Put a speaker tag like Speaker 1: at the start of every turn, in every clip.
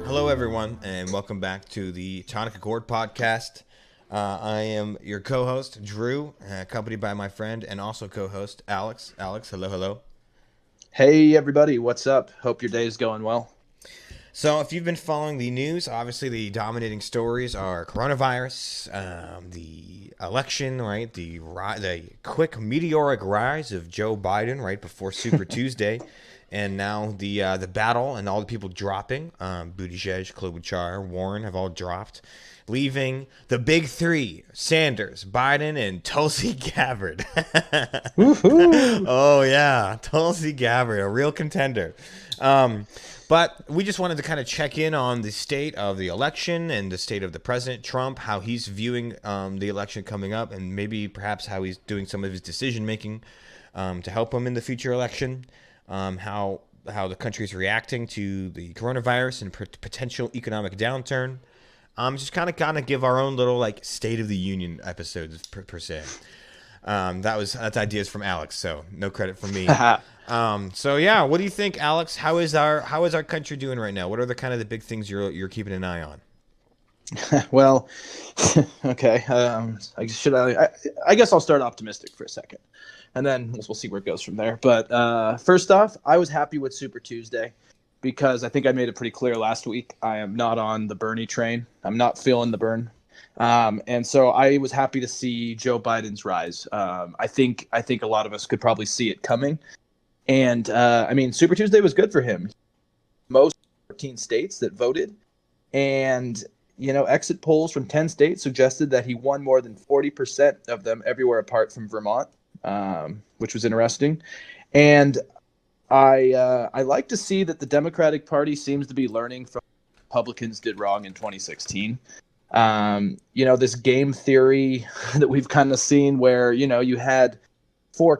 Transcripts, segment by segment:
Speaker 1: Hello, everyone, and welcome back to the Tonic Accord podcast. I am your co-host, Drew, accompanied by my friend and also co-host, Alex. Alex, hello, hello.
Speaker 2: Hey, everybody. What's up? Hope your day is going well.
Speaker 1: So if you've been following the news, obviously the dominating stories are coronavirus, the election, right? The quick meteoric rise of Joe Biden right before Super Tuesday, and now the battle and all the people dropping. Buttigieg, Klobuchar, Warren have all dropped, leaving the big three: Sanders, Biden, and Tulsi Gabbard. Oh yeah, Tulsi Gabbard, a real contender. But we just wanted to kind of check in on the state of the election and the state of the President Trump, how he's viewing the election coming up, and maybe perhaps how he's doing some of his decision making to help him in the future election. How the country is reacting to the coronavirus and potential economic downturn. Just kind of give our own little like State of the Union episodes per se. That's ideas from Alex, so no credit from me. So yeah, what do you think, Alex? How is our country doing right now? What are the kind of the big things you're keeping an eye on?
Speaker 2: Well, okay. I guess I'll start optimistic for a second, and then we'll see where it goes from there. But first off, I was happy with Super Tuesday because I think I made it pretty clear last week. I am not on the Bernie train. I'm not feeling the burn. And so I was happy to see Joe Biden's rise. I think a lot of us could probably see it coming. And I mean, Super Tuesday was good for him. Most 14 states that voted, and exit polls from 10 states suggested that he won more than 40% of them everywhere apart from Vermont, which was interesting. And I like to see that the Democratic Party seems to be learning from what Republicans did wrong in 2016. This game theory that we've kind of seen where, you had four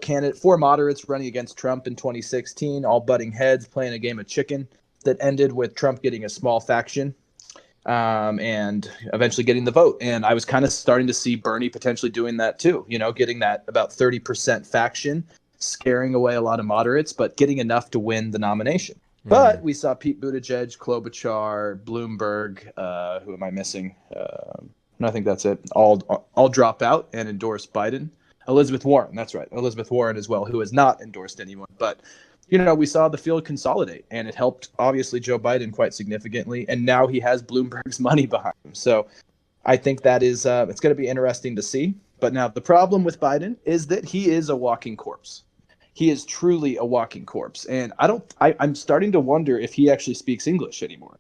Speaker 2: moderates running against Trump in 2016, all butting heads, playing a game of chicken that ended with Trump getting a small faction and eventually getting the vote. And I was kind of starting to see Bernie potentially doing that too, getting that about 30% faction, scaring away a lot of moderates, but getting enough to win the nomination. But we saw Pete Buttigieg, Klobuchar, Bloomberg, who am I missing? I think that's it. All drop out and endorse Biden. Elizabeth Warren, that's right. Elizabeth Warren as well, who has not endorsed anyone. But, we saw the field consolidate, and it helped, obviously, Joe Biden quite significantly. And now he has Bloomberg's money behind him. So I think that is it's going to be interesting to see. But now the problem with Biden is that he is a walking corpse. He is truly a walking corpse. And I'm starting to wonder if he actually speaks English anymore.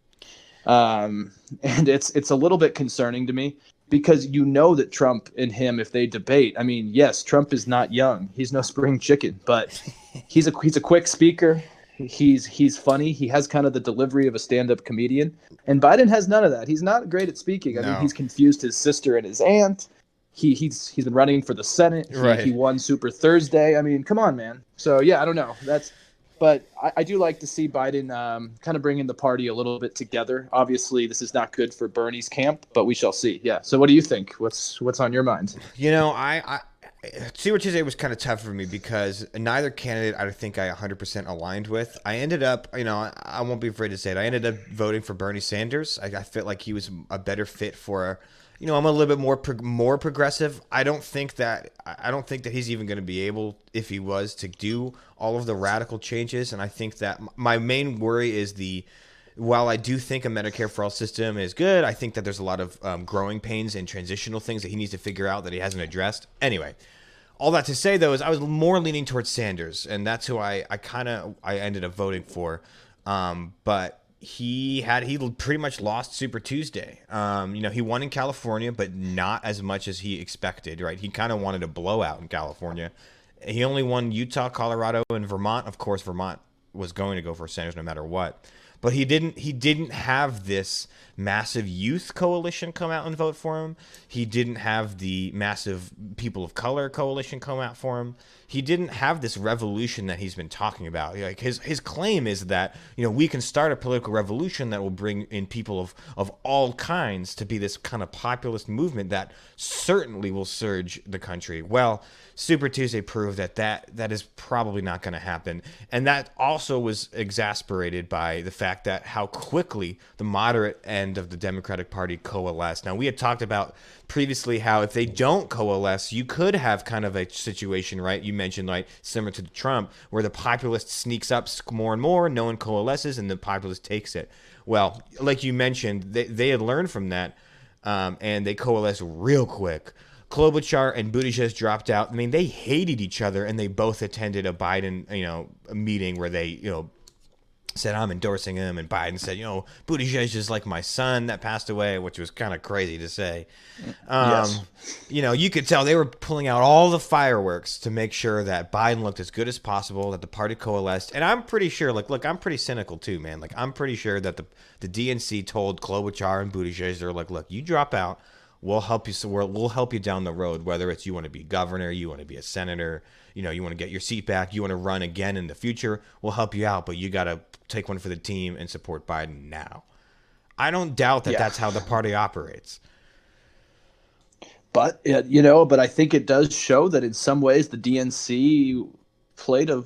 Speaker 2: And it's a little bit concerning to me because that Trump and him, if they debate, I mean, yes, Trump is not young. He's no spring chicken, but he's a quick speaker. He's funny. He has kind of the delivery of a stand-up comedian. And Biden has none of that. He's not great at speaking. I mean, he's confused his sister and his aunt. He's been running for the Senate. He won Super Thursday. I mean, come on, man. So yeah, I don't know. But I do like to see Biden kind of bringing the party a little bit together. Obviously, this is not good for Bernie's camp, but we shall see. Yeah. So what do you think? What's on your mind?
Speaker 1: I Super Tuesday was kind of tough for me because neither candidate I think I 100% aligned with. I ended up, I won't be afraid to say it. I ended up voting for Bernie Sanders. I felt like he was a better fit for I'm a little bit more progressive. I don't think that he's even going to be able, if he was, to do all of the radical changes. And I think that my main worry is while I do think a Medicare for All system is good, I think that there's a lot of growing pains and transitional things that he needs to figure out that he hasn't addressed. Anyway, all that to say though is I was more leaning towards Sanders, and that's who I ended up voting for. But he pretty much lost Super Tuesday. He won in California, but not as much as he expected, right? He kind of wanted a blowout in California. He only won Utah, Colorado, and Vermont. Of course, Vermont was going to go for Sanders no matter what. but he didn't have this massive youth coalition come out and vote for him. He didn't have the massive people of color coalition come out for him. He didn't have this revolution that he's been talking about. Like his claim is that, we can start a political revolution that will bring in people of all kinds to be this kind of populist movement that certainly will surge the country. Well, Super Tuesday proved that is probably not going to happen. And that also was exasperated by the fact that how quickly the moderate end of the Democratic Party coalesced. Now, we had talked about previously how if they don't coalesce, you could have kind of a situation, right? You mentioned like similar to Trump, where the populist sneaks up more and more, no one coalesces, and the populist takes it. Well, like you mentioned, they had learned from that, and they coalesced real quick. Klobuchar and Buttigieg dropped out. I mean, they hated each other, and they both attended a Biden, a meeting where they, said, I'm endorsing him. And Biden said, Buttigieg is like my son that passed away, which was kind of crazy to say.
Speaker 2: Yes.
Speaker 1: You could tell they were pulling out all the fireworks to make sure that Biden looked as good as possible, that the party coalesced. And I'm pretty sure, look, I'm pretty cynical too, man. Like, I'm pretty sure that the DNC told Klobuchar and Buttigieg, they're like, look, you drop out. We'll help you. So we'll help you down the road, whether it's you want to be governor, you want to be a senator, you want to get your seat back, you want to run again in the future. We'll help you out, but you got to take one for the team and support Biden now. I don't doubt that that's how the party operates.
Speaker 2: But but I think it does show that in some ways the DNC played was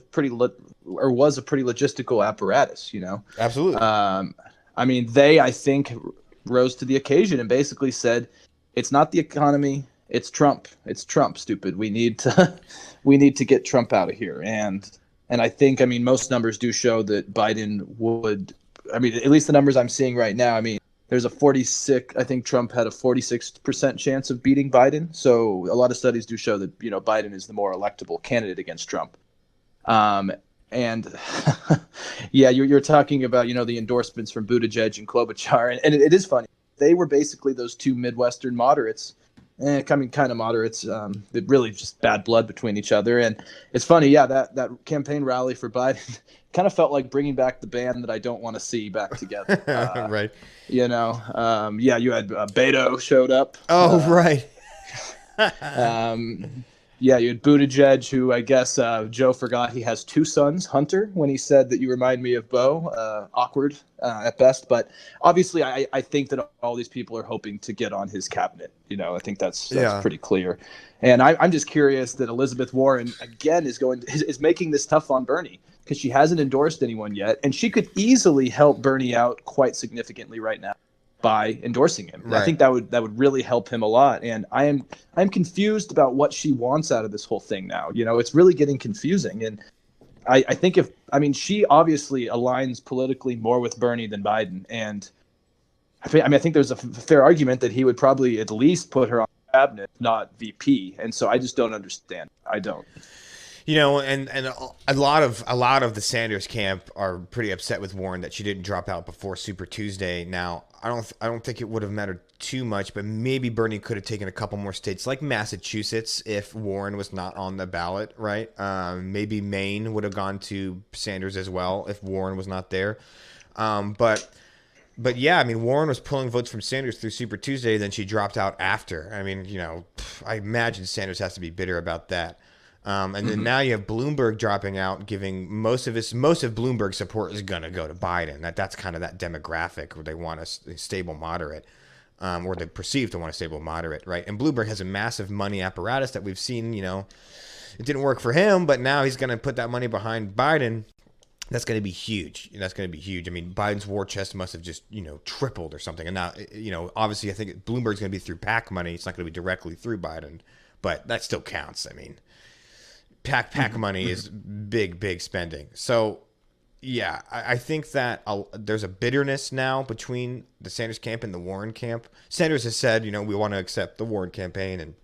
Speaker 2: a pretty logistical apparatus.
Speaker 1: Absolutely.
Speaker 2: I think rose to the occasion and basically said, it's not the economy, it's Trump. It's Trump, stupid. We need to get Trump out of here. And I think, most numbers do show that Biden would, at least the numbers I'm seeing right now, there's a 46, I think Trump had a 46% chance of beating Biden. So a lot of studies do show that, Biden is the more electable candidate against Trump. And yeah, you're talking about, the endorsements from Buttigieg and Klobuchar. And it is funny. They were basically those two Midwestern moderates, kind of moderates, that really just bad blood between each other. And it's funny, that campaign rally for Biden kind of felt like bringing back the band that I don't want to see back together.
Speaker 1: Right.
Speaker 2: You had Beto showed up.
Speaker 1: Oh, right.
Speaker 2: You had Buttigieg, who I guess Joe forgot he has two sons, Hunter, when he said that you remind me of Bo. Awkward at best. But obviously, I think that all these people are hoping to get on his cabinet. I think that's pretty clear. And I'm just curious that Elizabeth Warren, again, is making this tough on Bernie because she hasn't endorsed anyone yet. And she could easily help Bernie out quite significantly right now by endorsing him. Right. I think that would really help him a lot. And I'm confused about what she wants out of this whole thing now. It's really getting confusing. And I think she obviously aligns politically more with Bernie than Biden. And I think there's a fair argument that he would probably at least put her on the cabinet, not VP. And so I just don't understand. I don't.
Speaker 1: And a lot of the Sanders camp are pretty upset with Warren that she didn't drop out before Super Tuesday. Now, I don't think it would have mattered too much, but maybe Bernie could have taken a couple more states like Massachusetts if Warren was not on the ballot, right? Maybe Maine would have gone to Sanders as well if Warren was not there. But yeah, Warren was pulling votes from Sanders through Super Tuesday, then she dropped out after. I imagine Sanders has to be bitter about that. And then now you have Bloomberg dropping out, giving most of Bloomberg's support is going to go to Biden. That's kind of that demographic where they want a stable moderate, or they perceive to want a stable moderate, right? And Bloomberg has a massive money apparatus that we've seen, it didn't work for him, but now he's going to put that money behind Biden. That's going to be huge. Biden's war chest must have just, tripled or something. And now, obviously I think Bloomberg's going to be through PAC money. It's not going to be directly through Biden, but that still counts. PAC money is big spending. So, yeah, I think that there's a bitterness now between the Sanders camp and the Warren camp. Sanders has said, we want to accept the Warren campaign, and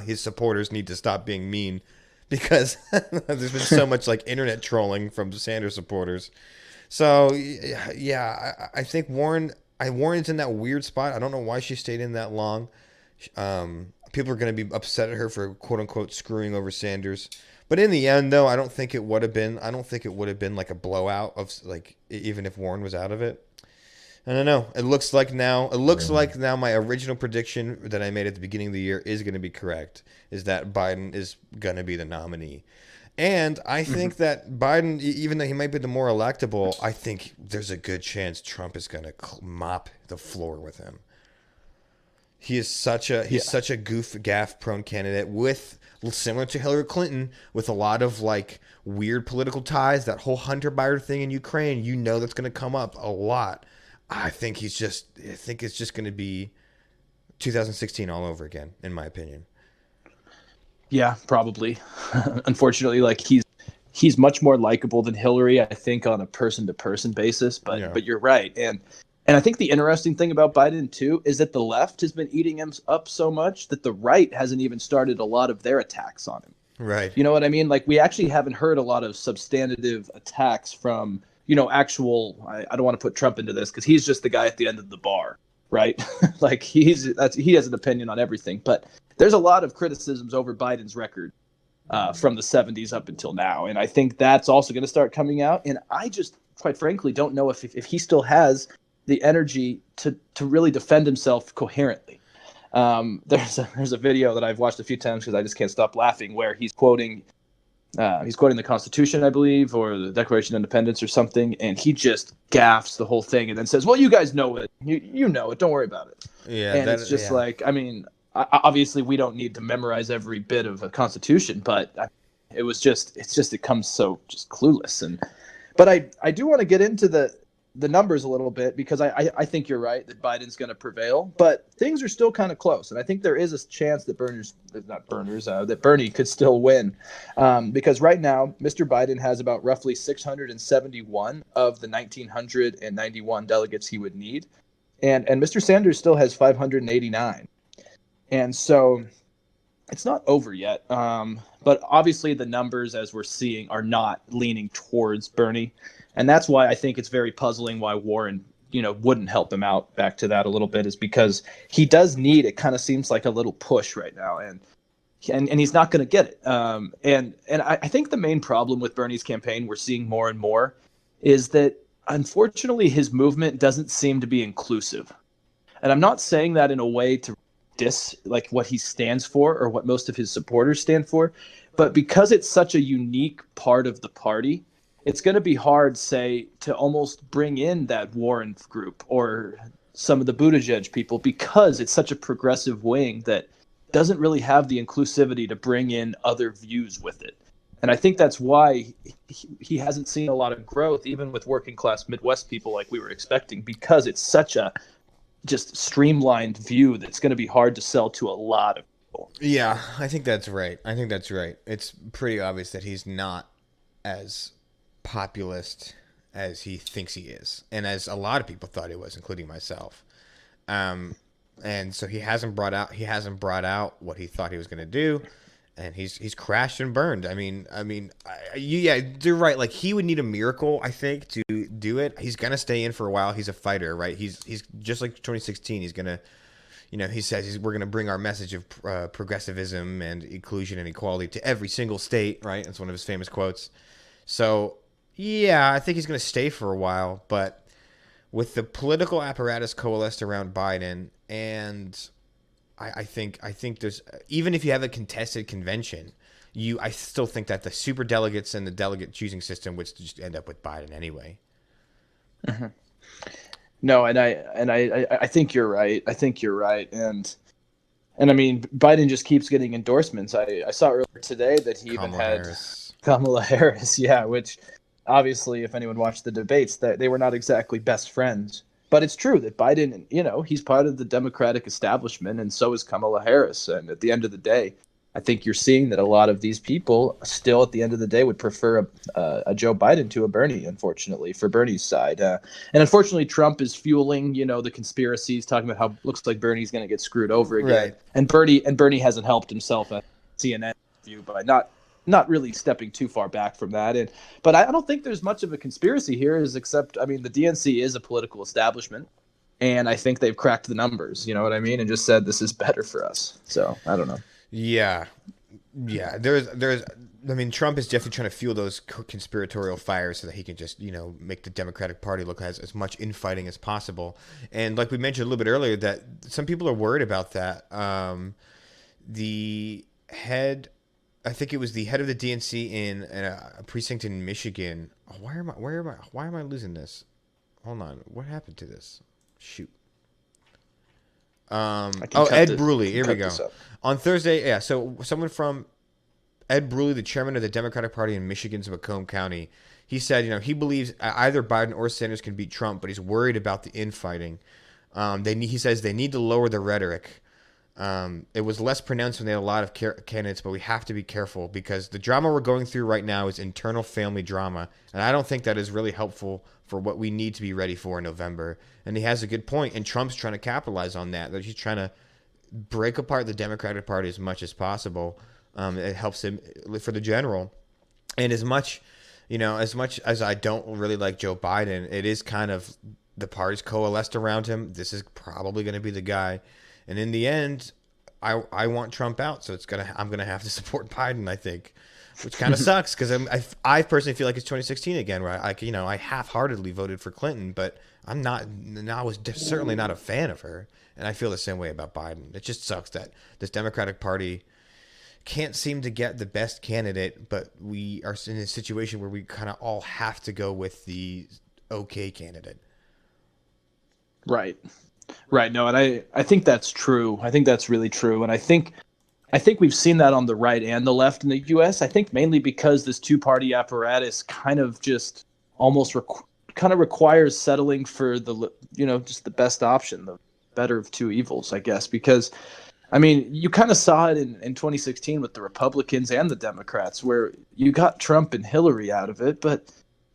Speaker 1: his supporters need to stop being mean because there's been so much internet trolling from Sanders supporters. So, yeah, I think Warren's in that weird spot. I don't know why she stayed in that long. People are going to be upset at her for quote unquote screwing over Sanders. But in the end, though, I don't think it would have been. I don't think it would have been like a blowout of like even if Warren was out of it. I don't know. It looks like now. It looks like now my original prediction that I made at the beginning of the year is going to be correct. Is that Biden is going to be the nominee, and I think that Biden, even though he might be the more electable, I think there's a good chance Trump is going to mop the floor with him. He is such a goof gaff prone candidate with similar to Hillary Clinton with a lot of like weird political ties. That whole Hunter Biden thing in Ukraine, that's going to come up a lot. I think it's just going to be 2016 all over again, in my opinion.
Speaker 2: Yeah, probably. Unfortunately, like he's much more likable than Hillary, I think, on a person to person basis. But you're right, and I think the interesting thing about Biden, too, is that the left has been eating him up so much that the right hasn't even started a lot of their attacks on him.
Speaker 1: Right.
Speaker 2: You know what I mean? Like, we actually haven't heard a lot of substantive attacks from, actual – I don't want to put Trump into this because he's just the guy at the end of the bar, right? Like, he has an opinion on everything. But there's a lot of criticisms over Biden's record from the 70s up until now. And I think that's also going to start coming out. And I just, quite frankly, don't know if he still has – the energy to really defend himself coherently. There's a video that I've watched a few times because I just can't stop laughing where he's quoting the Constitution, I believe, or the Declaration of Independence or something, and he just gaffes the whole thing and then says, well, you guys know it. You know it. Don't worry about it.
Speaker 1: Yeah,
Speaker 2: and it's just like, I mean, obviously we don't need to memorize every bit of a Constitution, but it comes so just clueless. But I do want to get into the numbers a little bit because I think you're right that Biden's going to prevail, but things are still kind of close. And I think there is a chance that that Bernie could still win because right now, Mr. Biden has about roughly 671 of the 1,991 delegates he would need. And Mr. Sanders still has 589. And so it's not over yet. But obviously the numbers, as we're seeing, are not leaning towards Bernie. And that's why I think it's very puzzling why Warren, wouldn't help him out. Back to that a little bit is because he does need, it kind of seems like a little push right now. And he's not going to get it. And I think the main problem with Bernie's campaign, we're seeing more and more, is that unfortunately his movement doesn't seem to be inclusive. And I'm not saying that in a way to diss like what he stands for or what most of his supporters stand for, but because it's such a unique part of the party, it's going to be hard, say, to almost bring in that Warren group or some of the Buttigieg people because it's such a progressive wing that doesn't really have the inclusivity to bring in other views with it. And I think that's why he hasn't seen a lot of growth, even with working class Midwest people like we were expecting, because it's such a just streamlined view that's going to be hard to sell to a lot of people.
Speaker 1: Yeah, I think that's right. It's pretty obvious that he's not as populist as he thinks he is, and as a lot of people thought he was, including myself. And so he hasn't brought out what he thought he was going to do, and he's crashed and burned. You're right. Like, he would need a miracle, I think, to do it. He's going to stay in for a while. He's a fighter, right? He's just like 2016. He's going to, he says we're going to bring our message of progressivism and inclusion and equality to every single state, right? That's one of his famous quotes. So, yeah, I think he's going to stay for a while, but with the political apparatus coalesced around Biden, and I think there's, even if you have a contested convention, I still think that the super delegates and the delegate choosing system would just end up with Biden anyway.
Speaker 2: Mm-hmm. No, and I think you're right. And I mean, Biden just keeps getting endorsements. I saw earlier today that he even had Kamala Harris, yeah, which obviously, if anyone watched the debates, that they were not exactly best friends. But it's true that Biden, he's part of the Democratic establishment, and so is Kamala Harris. And at the end of the day, I think you're seeing that a lot of these people still, at the end of the day, would prefer a Joe Biden to a Bernie, unfortunately, for Bernie's side. And unfortunately, Trump is fueling, the conspiracies, talking about how it looks like Bernie's going to get screwed over again. Right. And Bernie hasn't helped himself at CNN view by not really stepping too far back from that. But I don't think there's much of a conspiracy here, except, the DNC is a political establishment. and I think they've cracked the numbers. You know what I mean? And just said this is better for us. So I don't know.
Speaker 1: Yeah, yeah. There's. I mean, Trump is definitely trying to fuel those conspiratorial fires so that he can just, make the Democratic Party look as much infighting as possible. And like we mentioned a little bit earlier, that some people are worried about that. The head, I think it was the head of the DNC in a precinct in Michigan. Oh, why am I losing this? Hold on. What happened to this? Shoot. Ed Bruley. Here we go. On Thursday, yeah. So someone from Ed Bruley, the chairman of the Democratic Party in Michigan's Macomb County, he said, he believes either Biden or Sanders can beat Trump, but he's worried about the infighting. He says they need to lower the rhetoric. It was less pronounced when they had a lot of candidates, but we have to be careful because the drama we're going through right now is internal family drama, and I don't think that is really helpful for what we need to be ready for in November. And he has a good point, and Trump's trying to capitalize on that. That he's trying to break apart the Democratic Party as much as possible. It helps him for the general, and as much as I don't really like Joe Biden, it is kind of the party's coalesced around him. This is probably going to be the guy. And in the end, I want Trump out, so I'm gonna have to support Biden, I think, which kind of sucks because I personally feel like it's 2016 again, where I half-heartedly voted for Clinton, but I was certainly not a fan of her, and I feel the same way about Biden. It just sucks that this Democratic Party can't seem to get the best candidate, but we are in a situation where we kind of all have to go with the okay candidate.
Speaker 2: Right. No, and I think that's true. I think that's really true. And I think we've seen that on the right and the left in the U.S. I think mainly because this two-party apparatus kind of just almost kind of requires settling for just the best option, the better of two evils, I guess. Because, I mean, you kind of saw it in 2016 with the Republicans and the Democrats, where you got Trump and Hillary out of it. But,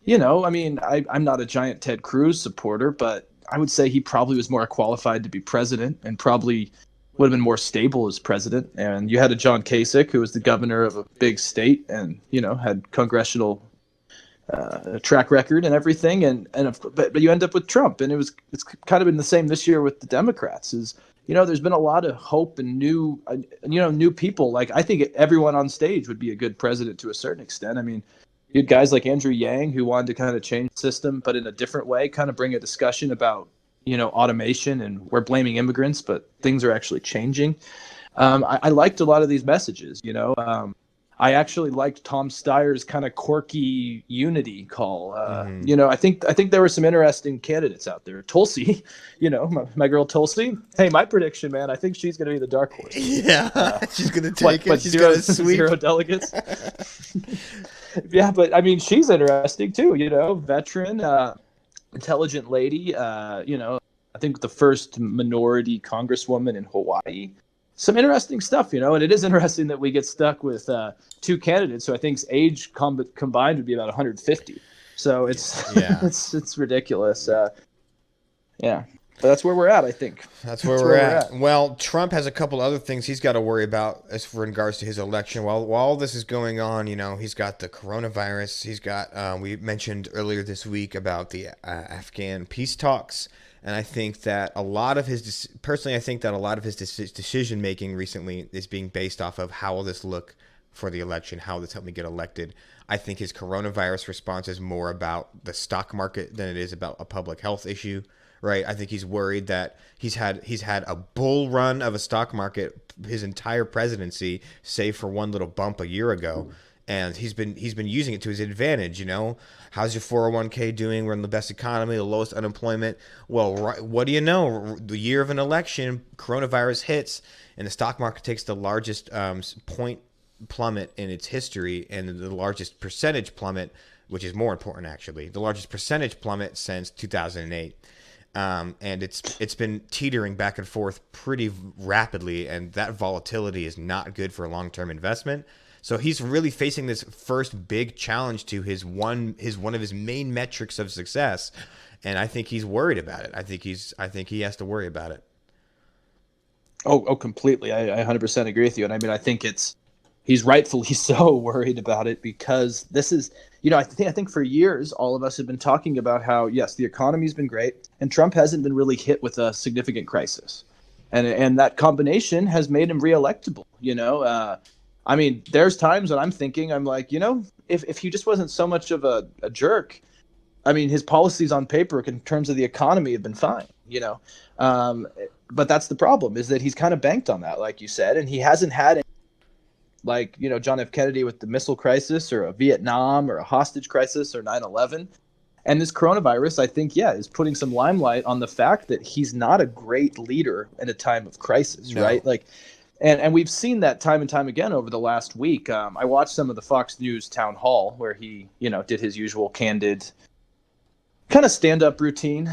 Speaker 2: I mean, I'm not a giant Ted Cruz supporter, but I would say he probably was more qualified to be president and probably would have been more stable as president. And you had a John Kasich, who was the governor of a big state and, had congressional track record and everything. But you end up with Trump. And it's kind of been the same this year with the Democrats there's been a lot of hope and new people. Like, I think everyone on stage would be a good president to a certain extent. I mean, you had guys like Andrew Yang who wanted to kind of change the system, but in a different way, kind of bring a discussion about, automation, and we're blaming immigrants, but things are actually changing. I liked a lot of these messages, I actually liked Tom Steyer's kind of quirky unity call. I think there were some interesting candidates out there. Tulsi, my girl Tulsi. Hey, my prediction, man, I think she's going to be the dark horse.
Speaker 1: Yeah, she's going to take it. She's going to sweep
Speaker 2: 0 delegates. Yeah, but I mean, she's interesting too. Veteran, intelligent lady. I think the first minority congresswoman in Hawaii. Some interesting stuff, and it is interesting that we get stuck with two candidates who I think's age combined would be about 150. So it's it's ridiculous. Yeah. But that's where we're at, I think.
Speaker 1: That's where we're at. Well, Trump has a couple other things he's got to worry about as for in regards to his election. While all this is going on, he's got the coronavirus. He's got, we mentioned earlier this week about the Afghan peace talks. And I think that a lot of his decision making recently is being based off of how will this look for the election, how will this help me get elected. I think his coronavirus response is more about the stock market than it is about a public health issue. Right, I think he's worried that he's had a bull run of a stock market his entire presidency, save for one little bump a year ago, and he's been using it to his advantage. How's your 401k doing? We're in the best economy, the lowest unemployment. Well, what do you know? The year of an election, coronavirus hits, and the stock market takes the largest point plummet in its history, and the largest percentage plummet, which is more important actually, the largest percentage plummet since 2008. And it's been teetering back and forth pretty rapidly, and that volatility is not good for a long-term investment. So he's really facing this first big challenge to one of his main metrics of success, and I think he's worried about it. I think he has to worry about it.
Speaker 2: Oh, completely. I 100% agree with you, and I mean, I think he's rightfully so worried about it because this is, I think for years, all of us have been talking about how, yes, the economy's been great, and Trump hasn't been really hit with a significant crisis. And that combination has made him reelectable. There's times when I'm thinking, I'm like, if he just wasn't so much of a jerk, his policies on paper in terms of the economy have been fine. But that's the problem, is that he's kind of banked on that, like you said, and he hasn't had John F. Kennedy with the missile crisis, or a Vietnam, or a hostage crisis, or 9/11. And this coronavirus, I think, is putting some limelight on the fact that he's not a great leader in a time of crisis,
Speaker 1: No.
Speaker 2: right? And we've seen that time and time again over the last week. I watched some of the Fox News town hall where he, did his usual candid kind of stand-up routine,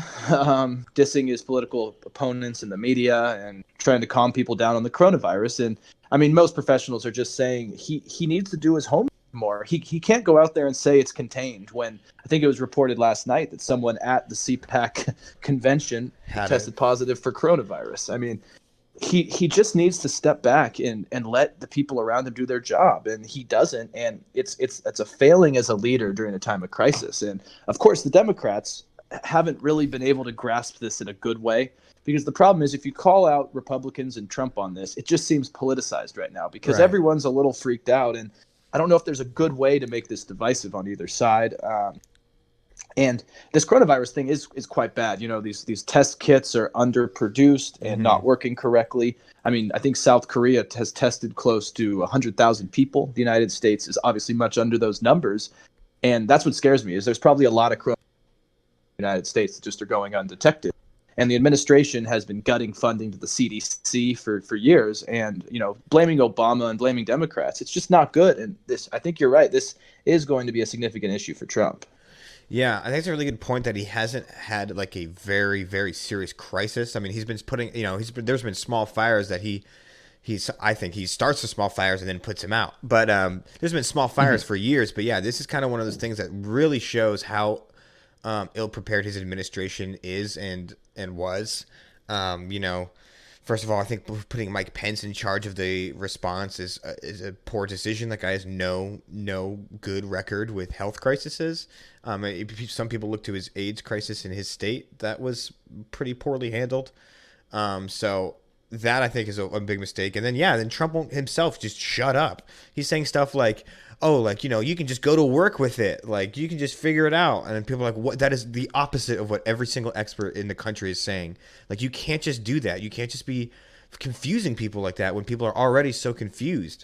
Speaker 2: dissing his political opponents in the media and trying to calm people down on the coronavirus. And most professionals are just saying he needs to do his homework more. He can't go out there and say it's contained, when I think it was reported last night that someone at the CPAC convention tested positive for coronavirus. He just needs to step back and let the people around him do their job, and he doesn't. And it's a failing as a leader during a time of crisis. And of course, the Democrats haven't really been able to grasp this in a good way, because the problem is, if you call out Republicans and Trump on this, it just seems politicized right now, because everyone's a little freaked out. And I don't know if there's a good way to make this divisive on either side. And this coronavirus thing is quite bad. These test kits are underproduced and not working correctly. I think South Korea has tested close to 100,000 people. The United States is obviously much under those numbers. And that's what scares me, is there's probably a lot of coronavirus in the United States that just are going undetected. And the administration has been gutting funding to the CDC for years, and blaming Obama and blaming Democrats. It's just not good. And I think you're right. This is going to be a significant issue for Trump.
Speaker 1: Yeah, I think it's a really good point that he hasn't had like a very, very serious crisis. He's been putting, there's been small fires that I think he starts the small fires and then puts them out. But there's been small fires for years. But yeah, this is kind of one of those things that really shows how ill-prepared his administration is and was. First of all, I think putting Mike Pence in charge of the response is a poor decision. That guy has no good record with health crises. Some people look to his AIDS crisis in his state. That was pretty poorly handled. So that, I think, is a big mistake. And then Trump himself just shut up. He's saying stuff like, you can just go to work with it. Like, you can just figure it out. And then people are like, what? That is the opposite of what every single expert in the country is saying. Like, you can't just do that. You can't just be confusing people like that when people are already so confused.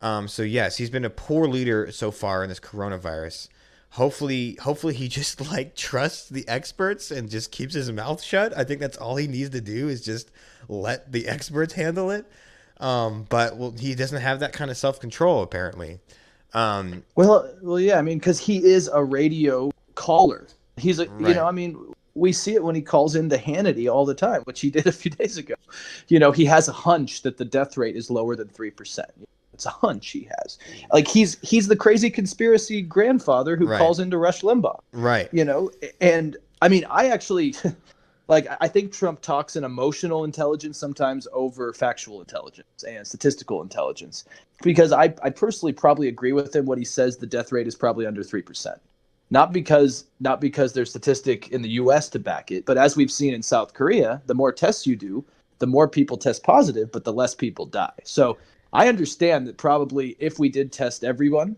Speaker 1: So yes, he's been a poor leader so far in this coronavirus. Hopefully he just trusts the experts and just keeps his mouth shut. I think that's all he needs to do, is just let the experts handle it. But he doesn't have that kind of self-control, apparently.
Speaker 2: Because he is a radio caller. He's we see it when he calls into Hannity all the time, which he did a few days ago. He has a hunch that the death rate is lower than 3%. It's a hunch he has. He's the crazy conspiracy grandfather who calls into Rush Limbaugh.
Speaker 1: Right.
Speaker 2: And I actually I think Trump talks in emotional intelligence sometimes over factual intelligence and statistical intelligence, because I personally probably agree with him when he says the death rate is probably under 3%. Not because there's statistic in the U.S. to back it, but as we've seen in South Korea, the more tests you do, the more people test positive, but the less people die. So I understand that probably if we did test everyone,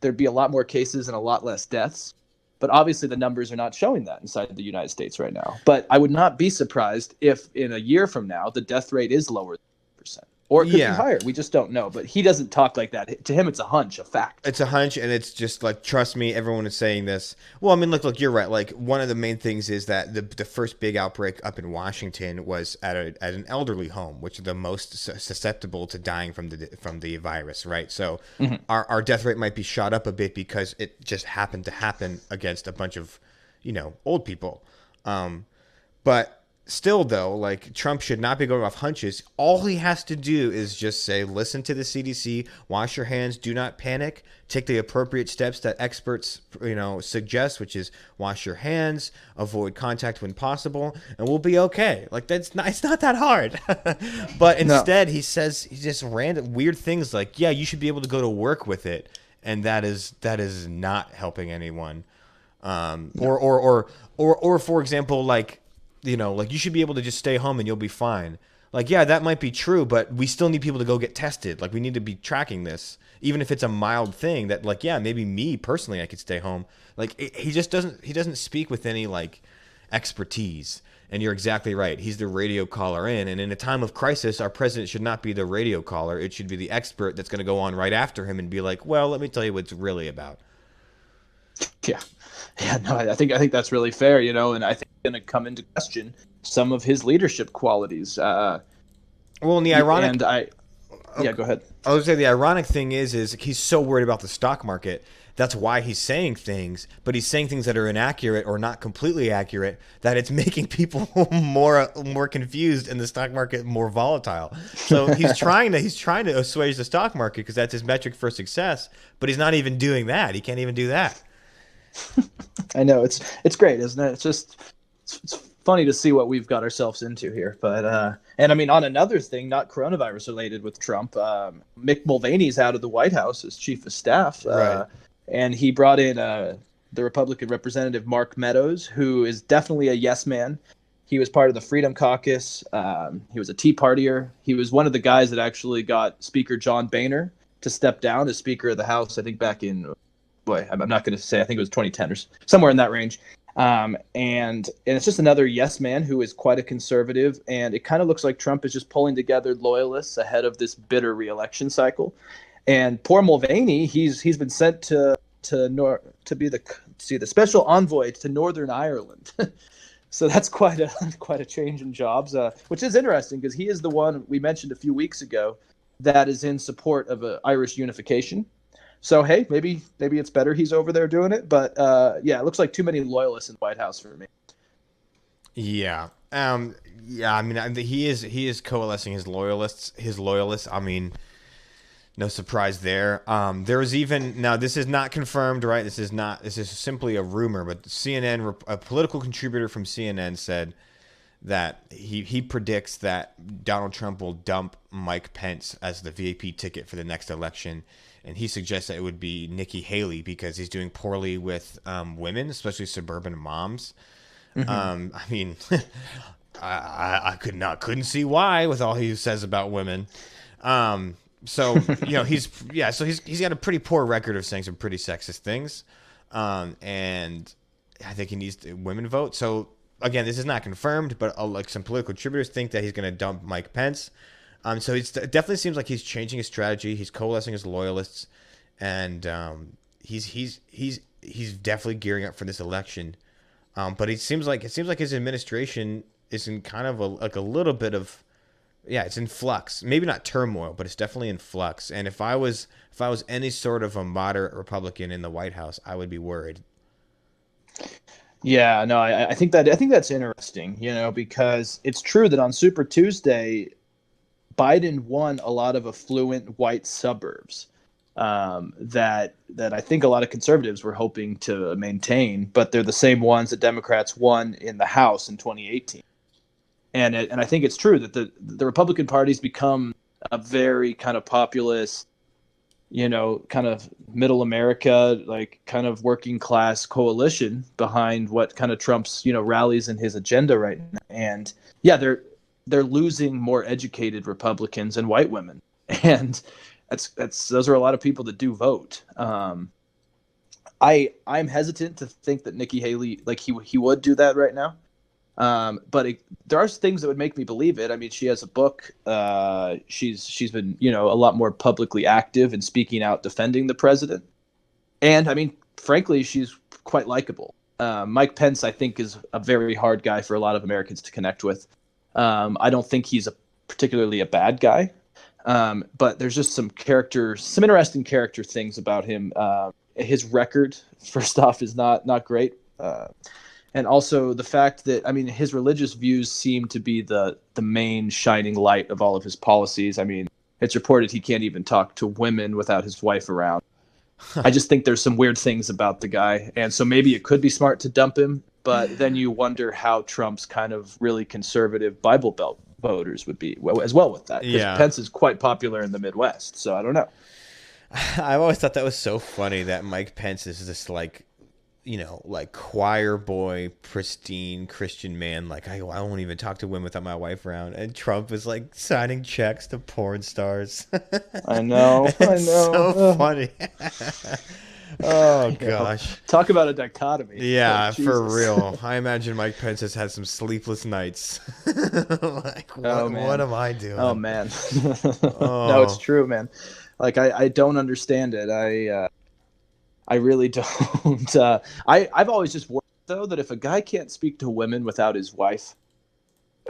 Speaker 2: there'd be a lot more cases and a lot less deaths. But obviously the numbers are not showing that inside the United States right now. But I would not be surprised if in a year from now the death rate is lower than 3%. Or it could be higher. We just don't know. But he doesn't talk like that. To him, it's a hunch, a fact.
Speaker 1: It's a hunch, and it's just trust me, everyone is saying this. Well, look, you're right. One of the main things is that the first big outbreak up in Washington was at an elderly home, which are the most susceptible to dying from the virus, right? So our death rate might be shot up a bit because it just happened to happen against a bunch of, old people. But still, though, Trump should not be going off hunches. All he has to do is just say, listen to the CDC, wash your hands, do not panic, take the appropriate steps that experts, suggest, which is wash your hands, avoid contact when possible, and we'll be okay. It's not that hard. But instead, he says, he just random weird things like, yeah, you should be able to go to work with it. and that is not helping anyone.
Speaker 2: No.
Speaker 1: Or for example, like, like, you should be able to just stay home and you'll be fine. Like, yeah, that might be true, but we still need people to go get tested. Like, we need to be tracking this, even if it's a mild thing. That, like, yeah, maybe me personally, I could stay home. Like, he just doesn't speak with any like expertise. And you're exactly right. He's the radio caller in, and in a time of crisis, our president should not be the radio caller. It should be the expert that's going to go on right after him and be like, well, let me tell you what it's really about.
Speaker 2: Yeah, yeah, no, I think that's really fair, and I think it's going to come into question some of his leadership qualities.
Speaker 1: Well, and the ironic,
Speaker 2: yeah, go ahead.
Speaker 1: I would say the ironic thing is he's so worried about the stock market. That's why he's saying things, but he's saying things that are inaccurate or not completely accurate, that it's making people more confused and the stock market more volatile. So he's trying to assuage the stock market because that's his metric for success, but he's not even doing that. He can't even do that.
Speaker 2: I know, it's great, isn't it? It's funny to see what we've got ourselves into here. But and I mean, on another thing, not coronavirus related with Trump, Mick Mulvaney's out of the White House as chief of staff.
Speaker 1: Right.
Speaker 2: And he brought in the Republican representative Mark Meadows, who is definitely a yes man. He was part of the Freedom Caucus. He was a Tea Partier. He was one of the guys that actually got Speaker John Boehner to step down as Speaker of the House, I think back in, I'm not going to say, I think it was 2010 or somewhere in that range. And it's just another yes man who is quite a conservative. And it kind of looks like Trump is just pulling together loyalists ahead of this bitter reelection cycle. And poor Mulvaney, he's been sent to be the special envoy to Northern Ireland. So that's quite a change in jobs, which is interesting because he is the one we mentioned a few weeks ago that is in support of Irish unification. So hey, maybe it's better he's over there doing it. But yeah, it looks like too many loyalists in the White House for me.
Speaker 1: Yeah. Yeah. I mean, he is coalescing his loyalists. I mean, no surprise there. There was even, now this is not confirmed, right? This is simply a rumor, but CNN, a political contributor from CNN said that he predicts that Donald Trump will dump Mike Pence as the VP ticket for the next election. And he suggests that it would be Nikki Haley because he's doing poorly with women, especially suburban moms.
Speaker 2: Mm-hmm.
Speaker 1: I mean, I couldn't see why with all he says about women. So he's got a pretty poor record of saying some pretty sexist things, and I think he needs women vote. So again, this is not confirmed, but like some political contributors think that he's going to dump Mike Pence. So it definitely seems like he's changing his strategy. He's coalescing his loyalists, and he's definitely gearing up for this election. But it seems like his administration is in kind of a little bit of, yeah, it's in flux. Maybe not turmoil, but it's definitely in flux. And if I was any sort of a moderate Republican in the White House, I would be worried.
Speaker 2: Yeah, no, I think that's interesting, because it's true that on Super Tuesday, Biden won a lot of affluent white suburbs that I think a lot of conservatives were hoping to maintain, but they're the same ones that Democrats won in the House in 2018. And I think it's true that the Republican Party's become a very kind of populist, kind of middle America, like kind of working class coalition behind what kind of Trump's, rallies in his agenda right now. And yeah, they're losing more educated Republicans and white women. And those are a lot of people that do vote. I'm hesitant to think that Nikki Haley, like he would do that right now. But there are things that would make me believe it. I mean, she has a book. She's been, a lot more publicly active and speaking out, defending the president. And I mean, frankly, she's quite likable. Mike Pence, I think, is a very hard guy for a lot of Americans to connect with. I don't think he's particularly a bad guy. But there's just some interesting character things about him. His record, first off, is not great. And also the fact that, I mean, his religious views seem to be the main shining light of all of his policies. I mean, it's reported he can't even talk to women without his wife around. I just think there's some weird things about the guy. And so maybe it could be smart to dump him, but then you wonder how Trump's kind of really conservative Bible Belt voters would be as well with that. Because Pence is quite popular in the Midwest, so I don't know.
Speaker 1: I've always thought that was so funny that Mike Pence is this like, like choir boy, pristine Christian man. Like I won't even talk to women without my wife around. And Trump is like signing checks to porn stars.
Speaker 2: I know, I
Speaker 1: It's
Speaker 2: know.
Speaker 1: so funny. Oh
Speaker 2: You know,
Speaker 1: gosh.
Speaker 2: talk about a dichotomy.
Speaker 1: Yeah,
Speaker 2: Like
Speaker 1: for
Speaker 2: Jesus.
Speaker 1: real. I imagine Mike Pence has had some sleepless nights. Like,
Speaker 2: Oh
Speaker 1: what
Speaker 2: man.
Speaker 1: am I
Speaker 2: Oh
Speaker 1: doing?
Speaker 2: man. No, it's
Speaker 1: Oh,
Speaker 2: true, man. Like I don't understand it. I really don't. I've always just worried though that if a guy can't speak to women without his wife,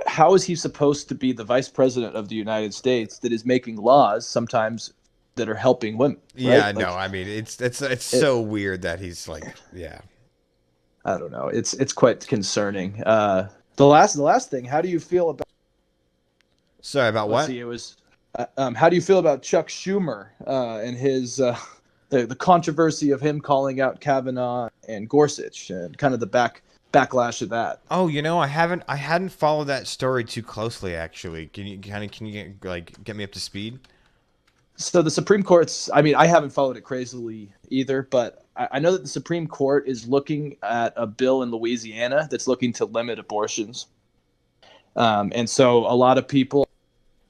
Speaker 2: how is he supposed to be the vice president of the United States that is making laws sometimes that are helping women,
Speaker 1: yeah,
Speaker 2: right?
Speaker 1: no,
Speaker 2: Like
Speaker 1: I mean it's
Speaker 2: it,
Speaker 1: so weird that he's like, yeah.
Speaker 2: I don't know. It's quite concerning. The last thing, how do you feel about?
Speaker 1: Sorry about
Speaker 2: Let's
Speaker 1: what?
Speaker 2: see, it was. How do you feel about Chuck Schumer and his the controversy of him calling out Kavanaugh and Gorsuch and kind of the backlash of that?
Speaker 1: Oh, I hadn't followed that story too closely actually. Can you get me up to speed?
Speaker 2: So the Supreme Court's, I mean, I haven't followed it crazily either, but I know that the Supreme Court is looking at a bill in Louisiana that's looking to limit abortions. And so a lot of people,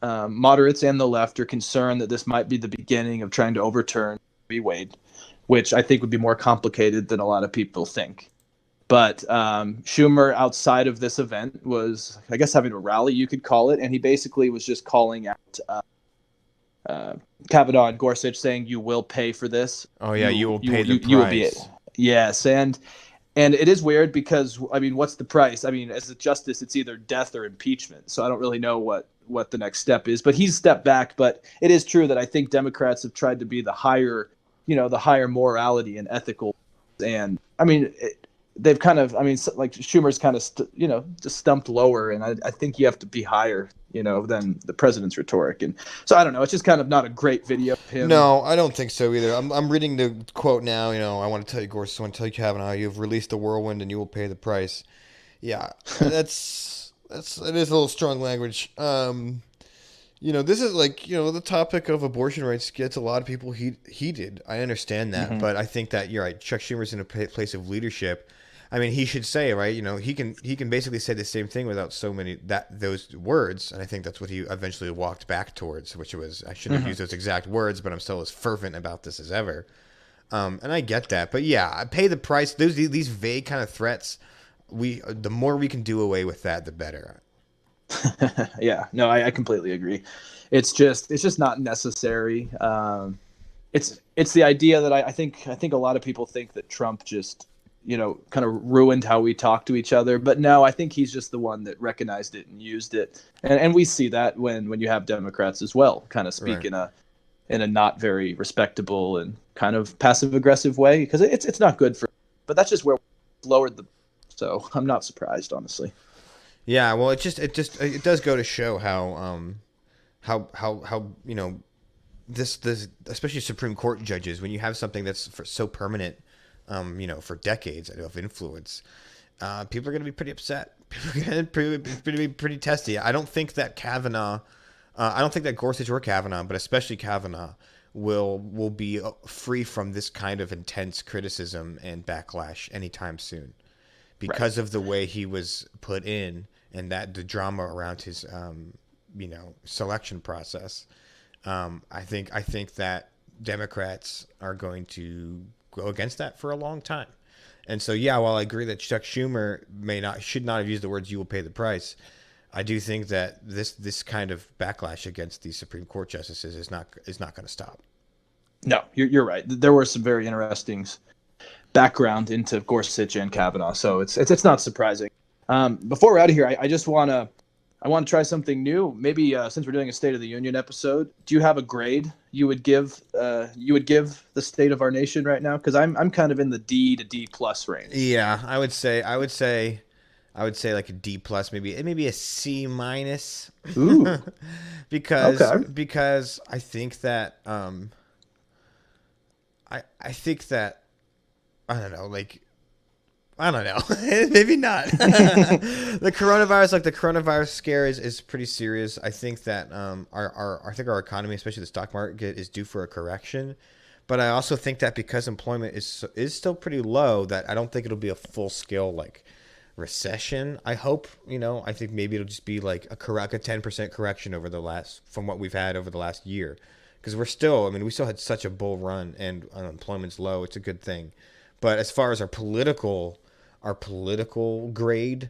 Speaker 2: moderates and the left, are concerned that this might be the beginning of trying to overturn Roe v. Wade, which I think would be more complicated than a lot of people think. But Schumer, outside of this event, was, I guess, having a rally, you could call it, and he basically was just calling out uh, Kavanaugh and Gorsuch, saying, "You will pay for this.
Speaker 1: Oh yeah, you
Speaker 2: You
Speaker 1: will
Speaker 2: you
Speaker 1: pay the
Speaker 2: you you will be it."
Speaker 1: price.
Speaker 2: Yes, and it is weird because I mean, what's the price? I mean, as a justice, it's either death or impeachment. So I don't really know what the next step is. But he's stepped back. But it is true that I think Democrats have tried to be the higher morality and ethical. And I mean, they've kind of, I mean, like Schumer's kind of, just stumped lower. And I think you have to be higher, than the president's rhetoric. And so I don't know. It's just kind of not a great video of him.
Speaker 1: No, I don't think so either. I'm reading the quote now. I want to tell you, Gorsuch, I want to tell you, Kavanaugh, you've released the whirlwind and you will pay the price. Yeah, it is a little strong language. This is like, the topic of abortion rights gets a lot of people heated. I understand that,
Speaker 2: Mm-hmm.
Speaker 1: but I think that you're right. Chuck Schumer's in a place of leadership. I mean, he should say, right? He can basically say the same thing without so many those words, and I think that's what he eventually walked back towards, which was I shouldn't have
Speaker 2: Mm-hmm.
Speaker 1: used those exact words, but I'm still as fervent about this as ever. And I get that, but yeah, I pay the price. These vague kind of threats, the more we can do away with that, the better.
Speaker 2: Yeah, no, I completely agree. It's just not necessary. It's the idea that I think a lot of people think that Trump just kind of ruined how we talk to each other, but no, I think he's just the one that recognized it and used it, and we see that when you have Democrats as well kind of speak
Speaker 1: Right.
Speaker 2: in a not very respectable and kind of passive aggressive way, because it's not good for. But that's just where we lowered the. So I'm not surprised, honestly.
Speaker 1: Yeah, well, it does go to show how this especially Supreme Court judges, when you have something that's so permanent, for decades of influence, people are going to be pretty upset. People are going to be pretty testy. I don't think that Kavanaugh, I don't think that Gorsuch or Kavanaugh, but especially Kavanaugh, will be free from this kind of intense criticism and backlash anytime soon,
Speaker 2: Right.
Speaker 1: because of the way he was put in and that the drama around his selection process. I think that Democrats are going to go against that for a long time. And so yeah, while I agree that Chuck Schumer should not have used the words "you will pay the price," I do think that this kind of backlash against the Supreme Court justices is not going to stop.
Speaker 2: No, you're right. There were some very interesting background into Gorsuch and Kavanaugh, so it's not surprising. Before we're out of here, I want to try something new. Maybe since we're doing a State of the Union episode, do you have a grade you would give the state of our nation right now? Because I'm kind of in the D to D plus range.
Speaker 1: Yeah, I would say like a D plus, maybe a C minus,
Speaker 2: Ooh,
Speaker 1: because
Speaker 2: okay.
Speaker 1: I think that I think that I don't know, like I don't know. Maybe not. The coronavirus scare is pretty serious. I think that our economy, especially the stock market, is due for a correction. But I also think that because employment is still pretty low, that I don't think it'll be a full scale like recession. I hope, I think maybe it'll just be like a 10% correction from what we've had over the last year, because we still had such a bull run and unemployment's low. It's a good thing. But as far as our political grade,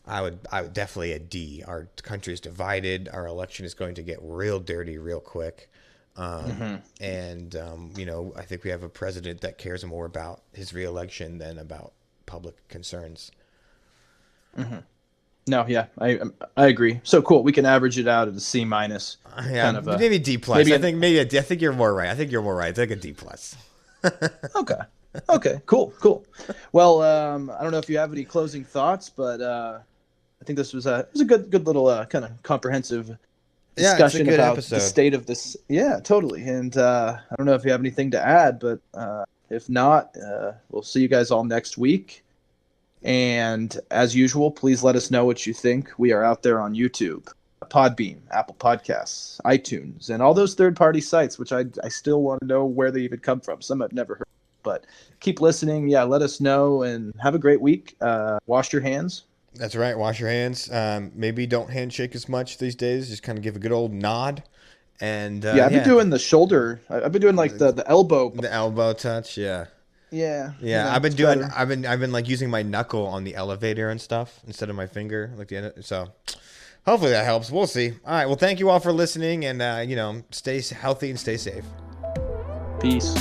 Speaker 1: I would definitely a D. Our country is divided. Our election is going to get real dirty real quick. And I think we have a president that cares more about his reelection than about public concerns.
Speaker 2: No, yeah, I agree. So cool. We can average it out at a C minus.
Speaker 1: Yeah, kind of maybe D plus. I think you're more right. It's like a D plus.
Speaker 2: Okay. Cool. Well, I don't know if you have any closing thoughts, but I think this was a good little kind of comprehensive discussion about episode. The state of this. Yeah, totally. And I don't know if you have anything to add, but if not, we'll see you guys all next week. And as usual, please let us know what you think. We are out there on YouTube, Podbean, Apple Podcasts, iTunes, and all those third-party sites, which I still want to know where they even come from. Some I've never heard, but keep listening. Yeah, let us know, and have a great week. Wash your hands.
Speaker 1: That's right. Wash your hands. Maybe don't handshake as much these days. Just kind of give a good old nod. And
Speaker 2: I've been doing the shoulder. I've been doing like the elbow.
Speaker 1: The elbow touch. Yeah.
Speaker 2: Yeah.
Speaker 1: I've been like using my knuckle on the elevator and stuff instead of my finger. So hopefully that helps. We'll see. All right. Well, thank you all for listening, and stay healthy and stay safe.
Speaker 2: Peace.